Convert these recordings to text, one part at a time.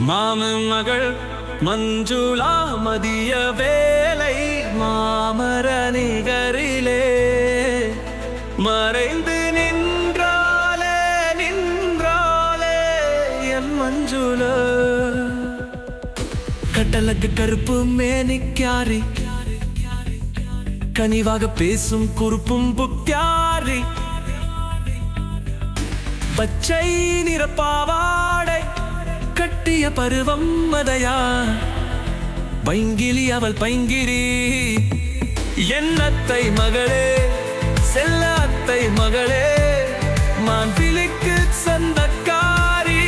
மாமன் மகள் மஞ்சுளா மதிய வேலை மாமர நிகரிலே மறைந்து நின்றாலே என் மஞ்சுள கட்டழகு கருப்பு மேனிக்காரி கனிவாக பேசும் குறுப்பும் புத்தியாரி பச்சை நிற பாவாடை கட்டிய பருவம் மதையா பைங்கிலி அவள் பைங்கிரி என் அத்தை மகளே செல்ல அத்தை மகளே மான்பிலிக்கு சொந்தக்காரி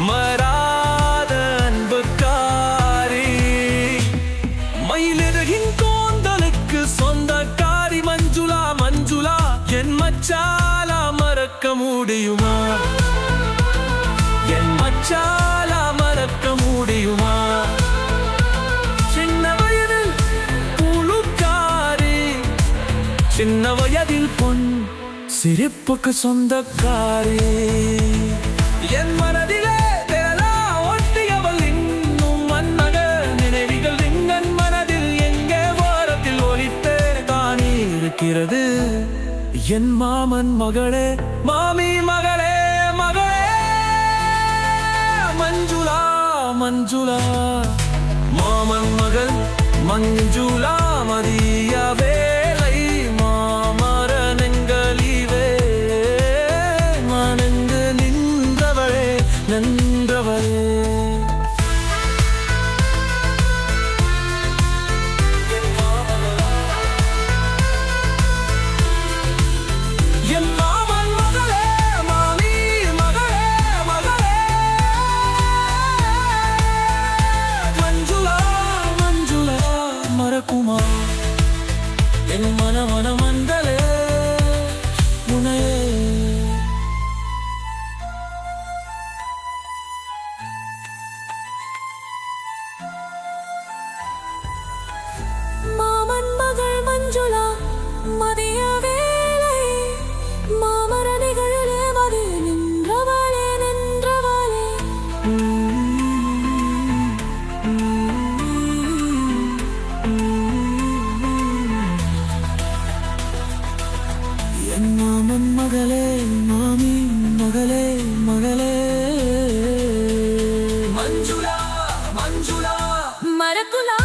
மறாத அன்புக்காரி மயிலிறகின் கோந்தலுக்கு சொந்தக்காரி மஞ்சுளா மஞ்சுளா என் மச்சாலா மறக்க முடியுமா என் மச்சாலா மறக்க முடியுமா சின்ன வயதில் புழுக்காரி சின்ன வயதில் பொன் சிரிப்புக்கு சொந்தக்காரி என் மனதிலே திரளா ஒட்டியவள் இன்னும் மன்னக நினைவுகள் எங்கன் மனதில் எங்கே வாரத்தில் ஒலித்தே தானே இருக்கிறது என் மாமன் மகளே மாமி மகளே மகளே மஞ்சுளா மஞ்சுளா மாமன் மகள் மஞ்சுளா மதிய வேலை மாமர நெங்கலிவே மனங்கு நின்றவளே நின்றவளே என் மாமன் மகளே மாமி மகளே மகளே மஞ்சுளா மஞ்சுளா மறக்குமா என் மன மந்தலே உனையே மாமன் மகள் மஞ்சுளா மதிய வேலை மாமர நிகழிலே மதி நின்றவளே நின்றவளே என் மாமன் மகளே மாமி மகளே மகளே மஞ்சுளா மஞ்சுளா மறக்குலா